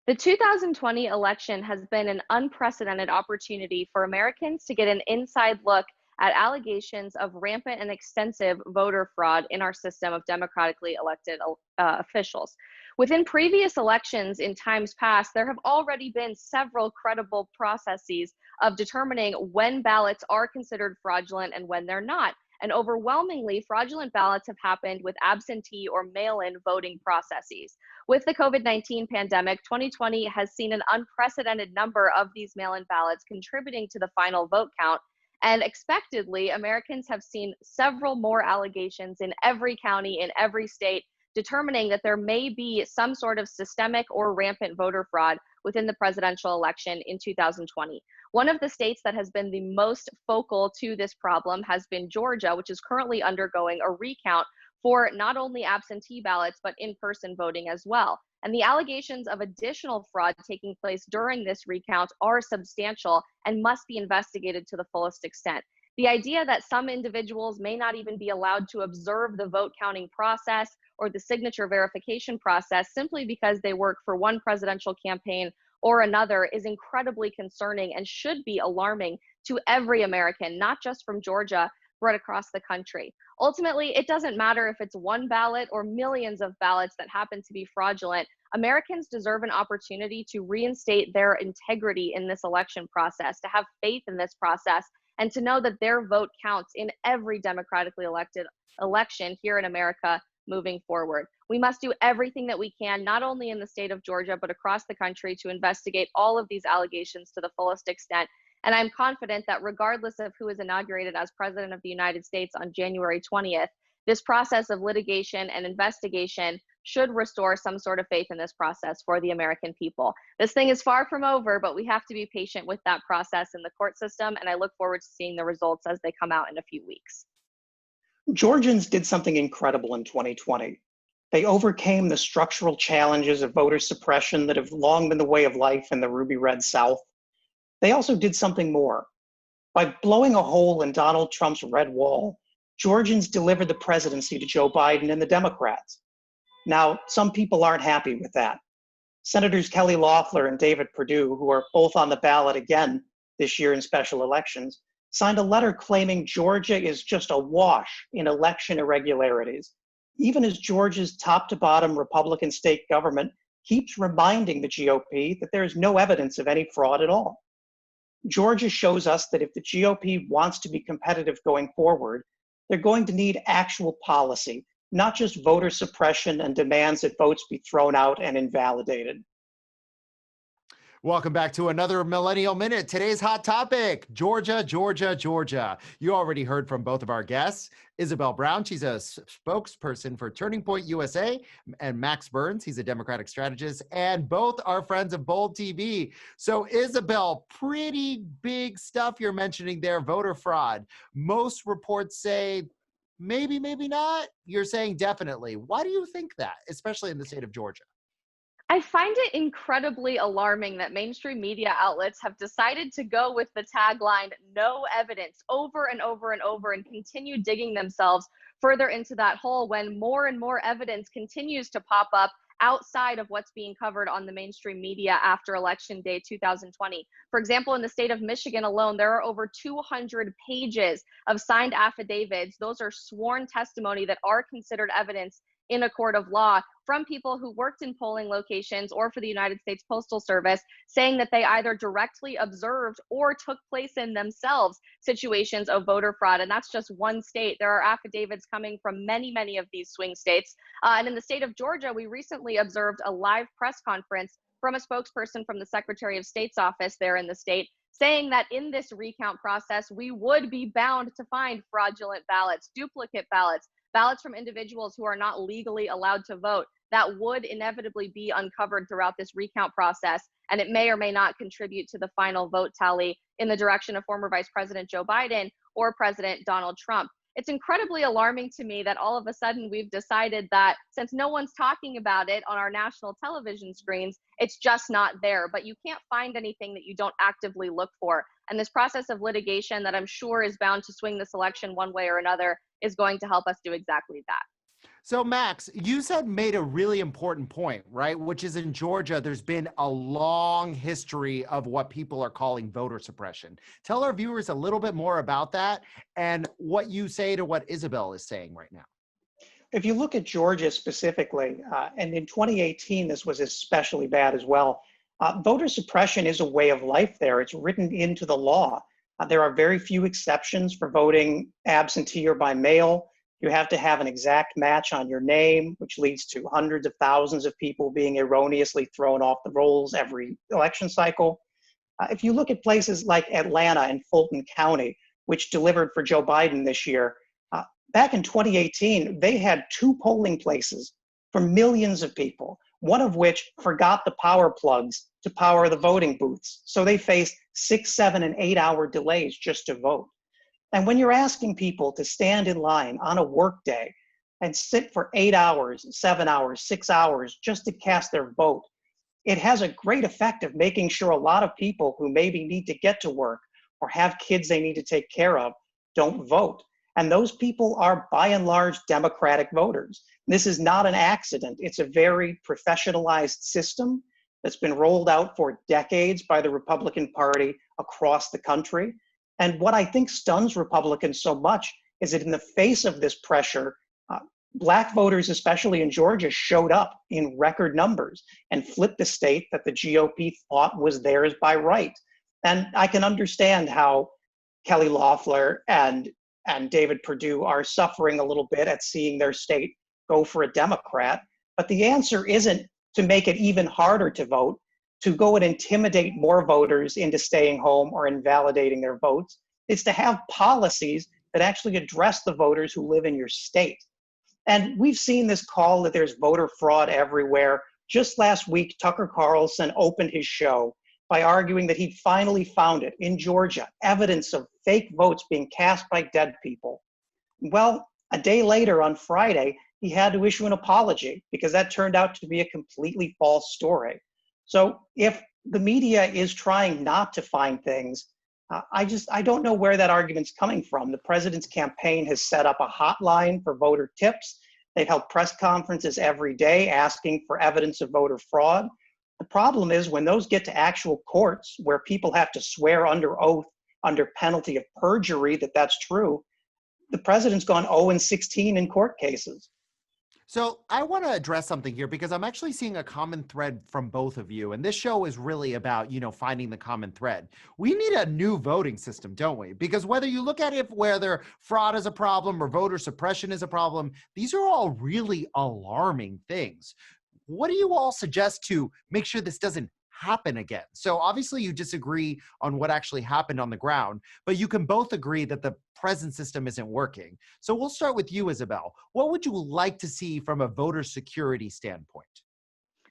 The 2020 election has been an unprecedented opportunity for Americans to get an inside look at allegations of rampant and extensive voter fraud in our system of democratically elected officials. Within previous elections in times past, there have already been several credible processes of determining when ballots are considered fraudulent and when they're not. And overwhelmingly, fraudulent ballots have happened with absentee or mail-in voting processes. With the COVID-19 pandemic, 2020 has seen an unprecedented number of these mail-in ballots contributing to the final vote count. And expectedly, Americans have seen several more allegations in every county, in every state, determining that there may be some sort of systemic or rampant voter fraud within the presidential election in 2020. One of the states that has been the most focal to this problem has been Georgia, which is currently undergoing a recount for not only absentee ballots, but in-person voting as well. And the allegations of additional fraud taking place during this recount are substantial and must be investigated to the fullest extent. The idea that some individuals may not even be allowed to observe the vote counting process or the signature verification process simply because they work for one presidential campaign or another is incredibly concerning and should be alarming to every American, not just from Georgia, but across the country. Ultimately, it doesn't matter if it's one ballot or millions of ballots that happen to be fraudulent. Americans deserve an opportunity to reinstate their integrity in this election process, to have faith in this process, and to know that their vote counts in every democratically elected election here in America moving forward. We must do everything that we can, not only in the state of Georgia, but across the country to investigate all of these allegations to the fullest extent. And I'm confident that regardless of who is inaugurated as President of the United States on January 20th, this process of litigation and investigation should restore some sort of faith in this process for the American people. This thing is far from over, but we have to be patient with that process in the court system, and I look forward to seeing the results as they come out in a few weeks. Georgians did something incredible in 2020. They overcame the structural challenges of voter suppression that have long been the way of life in the ruby red South. They also did something more. By blowing a hole in Donald Trump's red wall, Georgians delivered the presidency to Joe Biden and the Democrats. Now, some people aren't happy with that. Senators Kelly Loeffler and David Perdue, who are both on the ballot again this year in special elections, signed a letter claiming Georgia is just awash in election irregularities, even as Georgia's top-to-bottom Republican state government keeps reminding the GOP that there is no evidence of any fraud at all. Georgia shows us that if the GOP wants to be competitive going forward, they're going to need actual policy, not just voter suppression and demands that votes be thrown out and invalidated. Welcome back to another Millennial Minute. Today's hot topic, Georgia, Georgia, Georgia. You already heard from both of our guests. Isabel Brown, she's a spokesperson for Turning Point USA, and Max Burns, he's a Democratic strategist, and both are friends of Bold TV. So Isabel, pretty big stuff you're mentioning there, voter fraud. Most reports say maybe, maybe not. You're saying definitely. Why do you think that, especially in the state of Georgia? I find it incredibly alarming that mainstream media outlets have decided to go with the tagline, no evidence, over and over and over, and continue digging themselves further into that hole when more and more evidence continues to pop up outside of what's being covered on the mainstream media after Election Day 2020. For example, in the state of Michigan alone, there are over 200 pages of signed affidavits. Those are sworn testimony that are considered evidence in a court of law from people who worked in polling locations or for the United States Postal Service, saying that they either directly observed or took place in themselves situations of voter fraud. And that's just one state. There are affidavits coming from many, many of these swing states. And in the state of Georgia, we recently observed a live press conference from a spokesperson from the Secretary of State's office there in the state, saying that in this recount process, we would be bound to find fraudulent ballots, duplicate ballots, ballots from individuals who are not legally allowed to vote. That would inevitably be uncovered throughout this recount process, and it may or may not contribute to the final vote tally in the direction of former Vice President Joe Biden or President Donald Trump. It's incredibly alarming to me that all of a sudden we've decided that since no one's talking about it on our national television screens, it's just not there. But you can't find anything that you don't actively look for. And this process of litigation that I'm sure is bound to swing this election one way or another is going to help us do exactly that. So Max, you made a really important point, right? Which is in Georgia, there's been a long history of what people are calling voter suppression. Tell our viewers a little bit more about that and what you say to what Isabel is saying right now. If you look at Georgia specifically, and in 2018, this was especially bad as well, voter suppression is a way of life there. It's written into the law. There are very few exceptions for voting absentee or by mail. You have to have an exact match on your name, which leads to hundreds of thousands of people being erroneously thrown off the rolls every election cycle. If you look at places like Atlanta and Fulton County, which delivered for Joe Biden this year, back in 2018, they had 2 polling places for millions of people, one of which forgot the power plugs to power the voting booths. So they faced 6, 7, and 8-hour delays just to vote. And when you're asking people to stand in line on a work day and sit for 8 hours, 7 hours, 6 hours just to cast their vote, it has a great effect of making sure a lot of people who maybe need to get to work or have kids they need to take care of don't vote. And those people are, by and large, Democratic voters. This is not an accident. It's a very professionalized system that's been rolled out for decades by the Republican Party across the country. And what I think stuns Republicans so much is that in the face of this pressure, Black voters, especially in Georgia, showed up in record numbers and flipped the state that the GOP thought was theirs by right. And I can understand how Kelly Loeffler and David Perdue are suffering a little bit at seeing their state go for a Democrat. But the answer isn't to make it even harder to vote, to go and intimidate more voters into staying home or invalidating their votes. It's to have policies that actually address the voters who live in your state. And we've seen this call that there's voter fraud everywhere. Just last week, Tucker Carlson opened his show by arguing that he'd finally found it in Georgia, evidence of fake votes being cast by dead people. Well, a day later on Friday, he had to issue an apology because that turned out to be a completely false story. So if the media is trying not to find things, I don't know where that argument's coming from. The president's campaign has set up a hotline for voter tips. They've held press conferences every day asking for evidence of voter fraud. The problem is when those get to actual courts where people have to swear under oath under penalty of perjury that that's true, the president's gone 0-16 in court cases. So I want to address something here because I'm actually seeing a common thread from both of you. And this show is really about, finding the common thread. We need a new voting system, don't we? Because whether you look at it, whether fraud is a problem or voter suppression is a problem, these are all really alarming things. What do you all suggest to make sure this doesn't happen again? So obviously you disagree on what actually happened on the ground, but you can both agree that the present system isn't working. So we'll start with you, Isabel. What would you like to see from a voter security standpoint?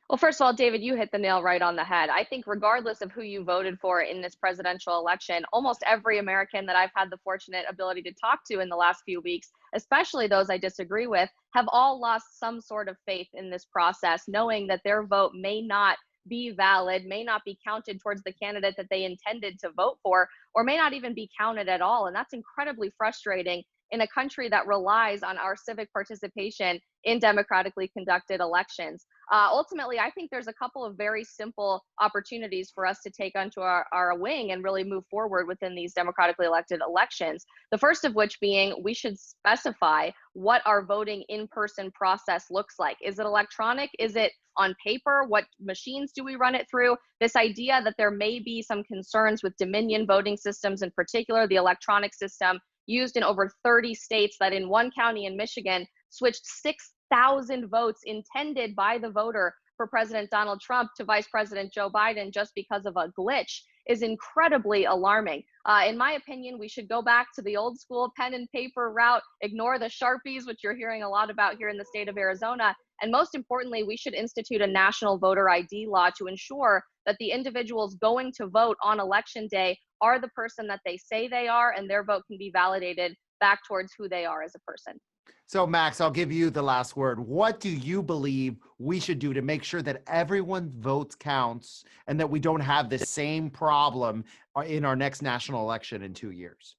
Well, first of all, David, you hit the nail right on the head. I think regardless of who you voted for in this presidential election, almost every American that I've had the fortunate ability to talk to in the last few weeks, especially those I disagree with, have all lost some sort of faith in this process, knowing that their vote may not be valid, may not be counted towards the candidate that they intended to vote for, or may not even be counted at all. And that's incredibly frustrating in a country that relies on our civic participation in democratically conducted elections. Ultimately, I think there's a couple of very simple opportunities for us to take onto our wing and really move forward within these democratically elected elections. The first of which being we should specify what our voting in-person process looks like. Is it electronic? Is it on paper? What machines do we run it through? This idea that there may be some concerns with Dominion voting systems, in particular the electronic system used in over 30 states, that in one county in Michigan switched 6,000 votes intended by the voter for President Donald Trump to Vice President Joe Biden just because of a glitch, is incredibly alarming. In my opinion, we should go back to the old school pen and paper route, ignore the Sharpies, which you're hearing a lot about here in the state of Arizona. And most importantly, we should institute a national voter ID law to ensure that the individuals going to vote on election day are the person that they say they are, and their vote can be validated back towards who they are as a person. So Max, I'll give you the last word. What do you believe we should do to make sure that everyone's votes counts and that we don't have the same problem in our next national election in 2 years?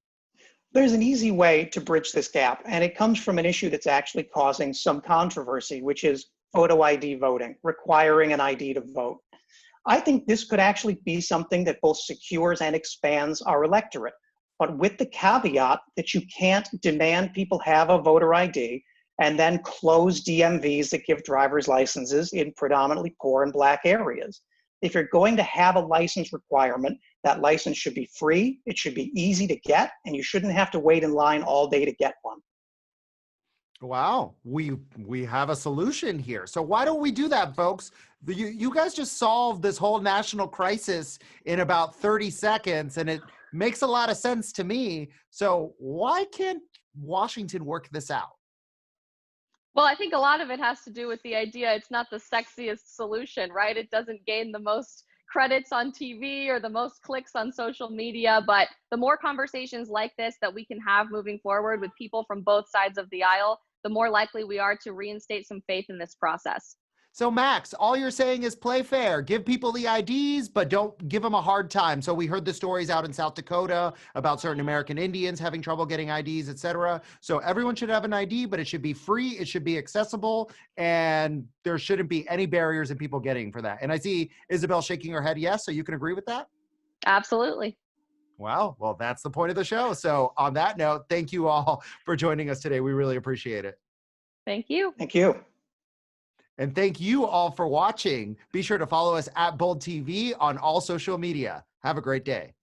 There's an easy way to bridge this gap, and it comes from an issue that's actually causing some controversy, which is photo ID voting, requiring an ID to vote. I think this could actually be something that both secures and expands our electorate, but with the caveat that you can't demand people have a voter ID and then close DMVs that give driver's licenses in predominantly poor and Black areas. If you're going to have a license requirement, that license should be free, it should be easy to get, and you shouldn't have to wait in line all day to get one. Wow, we have a solution here. So why don't we do that, folks? You guys just solved this whole national crisis in about 30 seconds, and it makes a lot of sense to me. So why can't Washington work this out? Well, I think a lot of it has to do with the idea it's not the sexiest solution, right? It doesn't gain the most credits on TV or the most clicks on social media, but the more conversations like this that we can have moving forward with people from both sides of the aisle, the more likely we are to reinstate some faith in this process. So Max, all you're saying is play fair, give people the IDs, but don't give them a hard time. So we heard the stories out in South Dakota about certain American Indians having trouble getting IDs, etc. So everyone should have an ID, but it should be free, it should be accessible, and there shouldn't be any barriers in people getting for that. And I see Isabel shaking her head yes, so you can agree with that? Absolutely. Wow, well, that's the point of the show. So on that note, thank you all for joining us today. We really appreciate it. Thank you. Thank you. And thank you all for watching. Be sure to follow us at Bold TV on all social media. Have a great day.